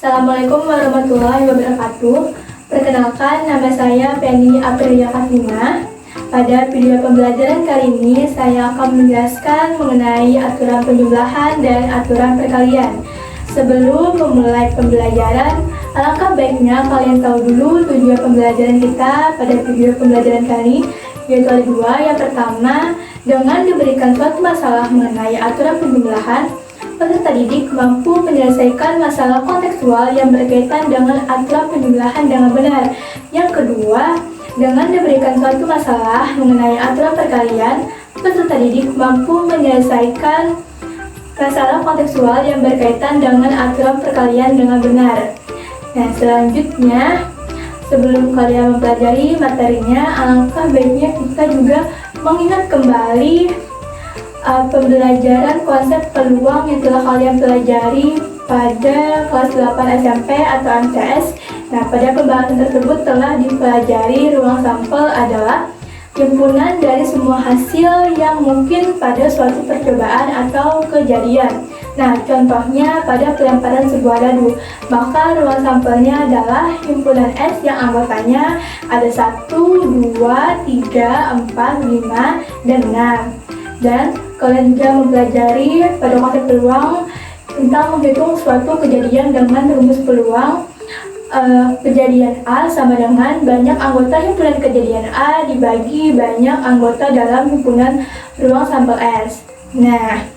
Assalamualaikum warahmatullahi wabarakatuh. Perkenalkan, nama saya Penny Aprilia Fatima. Pada video pembelajaran kali ini, saya akan menjelaskan mengenai aturan penjumlahan dan aturan perkalian. Sebelum memulai pembelajaran, alangkah baiknya kalian tahu dulu tujuan pembelajaran kita pada video pembelajaran kali ini, yaitu ada dua. Yang pertama, dengan diberikan suatu masalah mengenai aturan penjumlahan, peserta didik mampu menyelesaikan masalah kontekstual yang berkaitan dengan aturan penjumlahan dengan benar. Yang kedua, dengan diberikan suatu masalah mengenai aturan perkalian, peserta didik mampu menyelesaikan masalah kontekstual yang berkaitan dengan aturan perkalian dengan benar. Nah, selanjutnya, sebelum kalian mempelajari materinya, alangkah baiknya kita juga mengingat kembali pembelajaran konsep peluang yang telah kalian pelajari pada kelas 8 SMP atau MTS. Nah, pada pembahasan tersebut telah dipelajari ruang sampel adalah himpunan dari semua hasil yang mungkin pada suatu percobaan atau kejadian. Nah, contohnya pada pelemparan sebuah dadu, maka ruang sampelnya adalah himpunan S yang anggotanya ada 1, 2, 3, 4, 5, dan 6. Dan kalian juga mempelajari pada konsep peluang tentang menghitung suatu kejadian dengan rumus peluang. Kejadian A sama dengan banyak anggota himpunan kejadian A dibagi banyak anggota dalam himpunan ruang sampel S. Nah,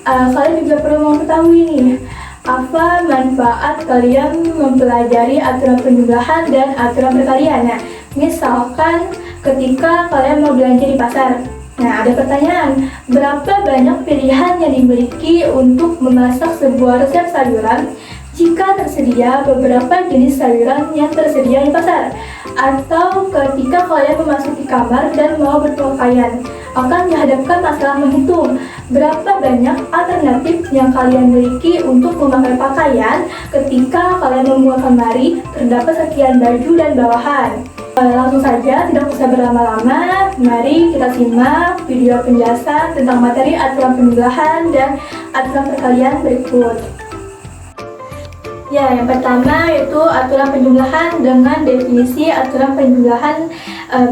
kalian juga perlu mengetahui nih, apa manfaat kalian mempelajari aturan penjumlahan dan aturan perkalian. Nah, misalkan ketika kalian mau belanja di pasar, nah, ada pertanyaan, berapa banyak pilihan yang dimiliki untuk memasak sebuah resep sayuran jika tersedia beberapa jenis sayuran yang tersedia di pasar? Atau ketika kalian memasuki kamar dan mau berpakaian, akan dihadapkan masalah menghitung berapa banyak alternatif yang kalian miliki untuk memakai pakaian ketika kalian membuat lemari terdapat sekian baju dan bawahan. Langsung saja, tidak usah berlama-lama, mari kita simak video penjelasan tentang materi aturan penjumlahan dan aturan perkalian berikut. Ya, yang pertama yaitu aturan penjumlahan dengan definisi aturan penjumlahan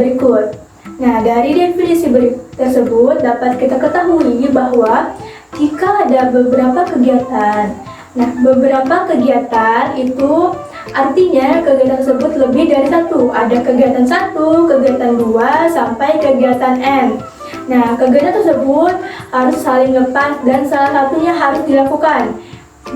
berikut. Nah, dari definisi tersebut dapat kita ketahui bahwa jika ada beberapa kegiatan, beberapa kegiatan itu artinya kegiatan tersebut lebih dari satu. Ada kegiatan 1, kegiatan 2, sampai kegiatan N. Nah, kegiatan tersebut harus saling lepas dan salah satunya harus dilakukan.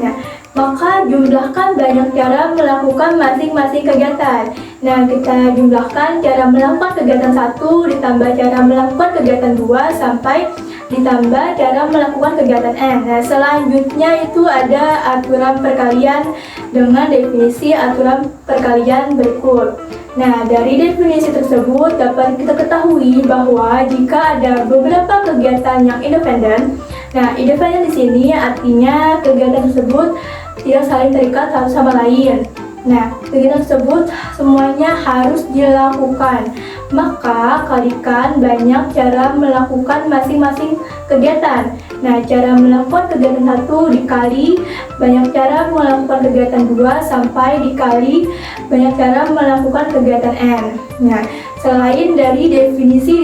Nah, maka jumlahkan banyak cara melakukan masing-masing kegiatan. Nah, kita jumlahkan cara melakukan kegiatan 1 ditambah cara melakukan kegiatan 2 sampai ditambah cara melakukan kegiatan N. Nah, selanjutnya itu ada aturan perkalian dengan definisi aturan perkalian berikut. Nah, dari definisi tersebut dapat kita ketahui bahwa jika ada beberapa kegiatan yang independen, nah, independen di sini artinya kegiatan tersebut tidak saling terikat satu sama lain. Nah, kegiatan tersebut semuanya harus dilakukan. Maka kalikan banyak cara melakukan masing-masing kegiatan. Nah, cara melakukan kegiatan 1 dikali banyak cara melakukan kegiatan 2 sampai dikali banyak cara melakukan kegiatan N. Nah, selain dari definisi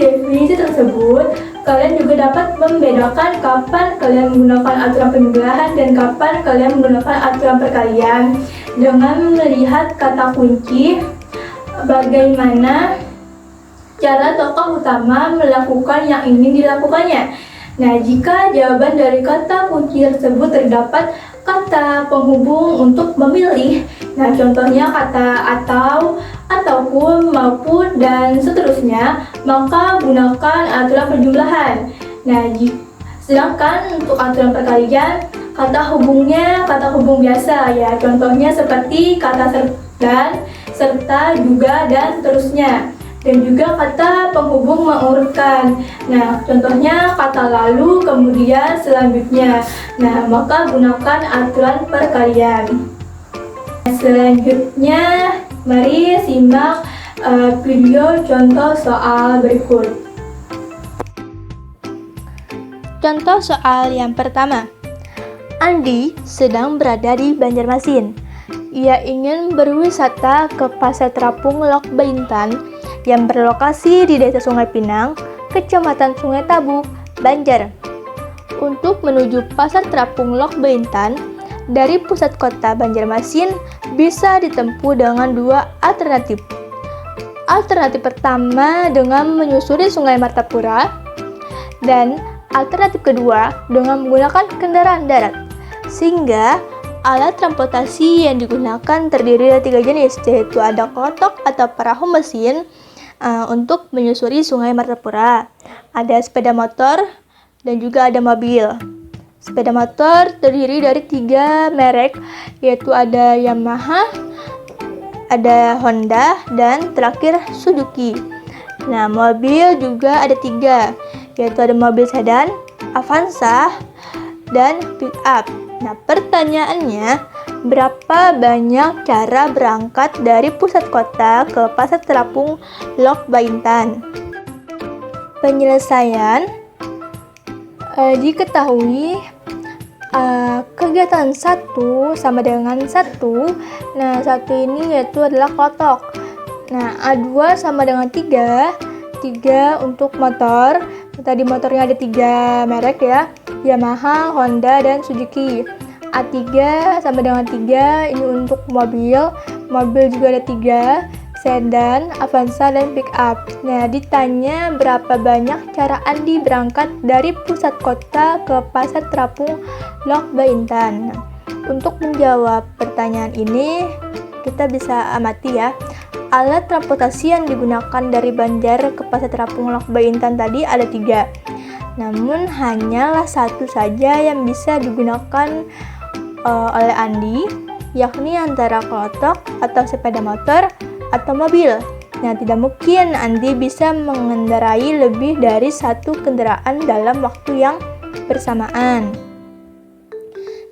tersebut, kalian juga dapat membedakan kapan kalian menggunakan aturan penjumlahan dan kapan kalian menggunakan aturan perkalian dengan melihat kata kunci bagaimana cara tokoh utama melakukan yang ingin dilakukannya. Nah, jika jawaban dari kata kunci tersebut terdapat kata penghubung untuk memilih, nah contohnya kata atau, ataupun, maupun, dan seterusnya, maka gunakan aturan penjumlahan. Nah, sedangkan untuk aturan perkalian, kata hubungnya kata hubung biasa ya, contohnya seperti kata dan, serta, juga, dan seterusnya. Dan juga kata penghubung mengurutkan. Nah, contohnya kata lalu, kemudian, selanjutnya. Nah, maka gunakan aturan perkalian. Selanjutnya, mari simak video contoh soal berikut. Contoh soal yang pertama. Andi sedang berada di Banjarmasin. ia ingin berwisata ke Pasar Terapung Lok Baintan yang berlokasi di Desa Sungai Pinang, Kecamatan Sungai Tabu, Banjar. Untuk menuju Pasar Terapung Lok Baintan dari pusat kota Banjarmasin bisa ditempuh dengan dua alternatif. Alternatif pertama dengan menyusuri Sungai Martapura dan alternatif kedua dengan menggunakan kendaraan darat. Sehingga alat transportasi yang digunakan terdiri dari 3 jenis, yaitu ada klotok atau perahu mesin untuk menyusuri Sungai Martapura, ada sepeda motor, dan juga ada mobil. Sepeda motor terdiri dari 3 merek, yaitu ada Yamaha, ada Honda, dan terakhir Suzuki. Nah, mobil juga ada 3, yaitu ada mobil sedan, Avanza, dan pick up. Nah, pertanyaannya, berapa banyak cara berangkat dari pusat kota ke Pasar Terapung Lok Baintan? Penyelesaian diketahui kegiatan 1 sama dengan 1. Nah, 1 ini yaitu adalah klotok. Nah, A2 sama dengan 3. 3 untuk motor. Tadi motornya ada 3 merek ya, Yamaha, Honda, dan Suzuki. A3 sama dengan 3, ini untuk mobil. Mobil juga ada 3, sedan, Avanza, dan pick up. Nah, ditanya berapa banyak cara Andi berangkat dari pusat kota ke Pasar Terapung Lok Baintan. Nah, untuk menjawab pertanyaan ini, kita bisa amati ya. Alat transportasi yang digunakan dari Banjar ke Pasar Terapung Lok Baintan tadi ada 3. Namun hanyalah 1 saja yang bisa digunakan oleh Andi, yakni antara klotok atau sepeda motor atau mobil. Nah, tidak mungkin Andi bisa mengendarai lebih dari 1 kendaraan dalam waktu yang bersamaan.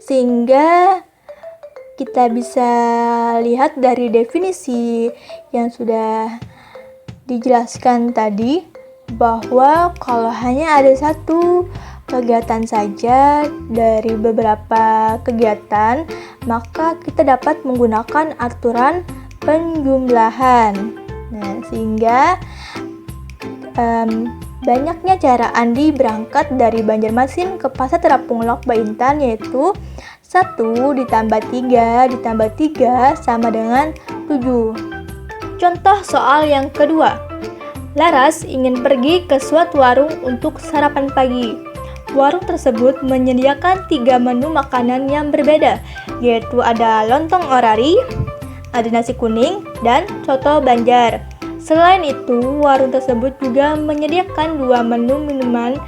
Sehingga kita bisa lihat dari definisi yang sudah dijelaskan tadi, bahwa kalau hanya ada 1 kegiatan saja dari beberapa kegiatan, maka kita dapat menggunakan aturan penjumlahan. Nah, sehingga banyaknya cara Andi berangkat dari Banjarmasin ke Pasar Terapung Lok Baintan yaitu 1 ditambah 3 ditambah 3 sama dengan 7. Contoh soal yang kedua. Laras ingin pergi ke suatu warung untuk sarapan pagi. Warung tersebut menyediakan 3 menu makanan yang berbeda, yaitu ada lontong orari, ada nasi kuning, dan soto Banjar. Selain itu, warung tersebut juga menyediakan 2 menu minuman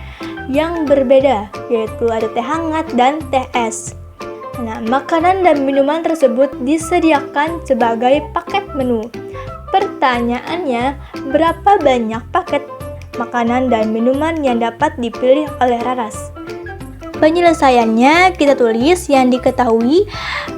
yang berbeda, yaitu ada teh hangat dan teh es. Nah, makanan dan minuman tersebut disediakan sebagai paket menu. Pertanyaannya, berapa banyak paket makanan dan minuman yang dapat dipilih oleh Laras? Penyelesaiannya kita tulis yang diketahui.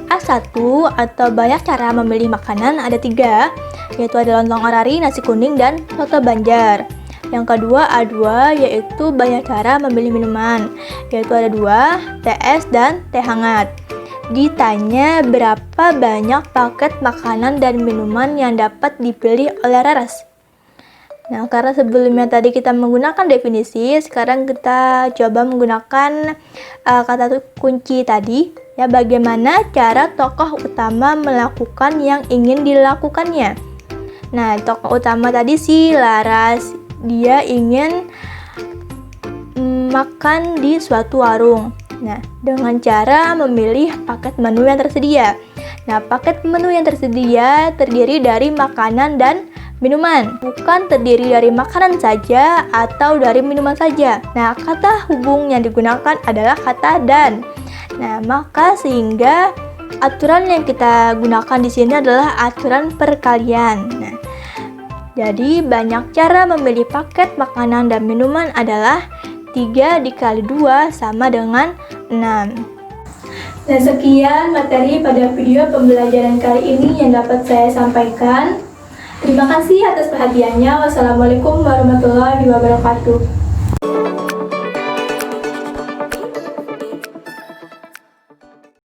A1 atau banyak cara memilih makanan ada 3, yaitu ada lontong orari, nasi kuning, dan soto Banjar. Yang kedua A2 yaitu banyak cara memilih minuman, yaitu ada 2, teh es dan teh hangat. Ditanya berapa banyak paket makanan dan minuman yang dapat dipilih oleh Laras. Nah, karena sebelumnya tadi kita menggunakan definisi, sekarang kita coba menggunakan kata kunci tadi. Ya, bagaimana cara tokoh utama melakukan yang ingin dilakukannya. Nah, tokoh utama tadi si Laras, dia ingin makan di suatu warung. Nah, dengan cara memilih paket menu yang tersedia. Nah, paket menu yang tersedia terdiri dari makanan dan minuman, bukan terdiri dari makanan saja atau dari minuman saja. Nah, kata hubung yang digunakan adalah kata dan. Nah, maka sehingga aturan yang kita gunakan di sini adalah aturan perkalian. Nah, jadi banyak cara memilih paket makanan dan minuman adalah 3 dikali 2 sama dengan 6. Dan sekian materi pada video pembelajaran kali ini yang dapat saya sampaikan. Terima kasih atas perhatiannya. Wassalamualaikum warahmatullahi wabarakatuh.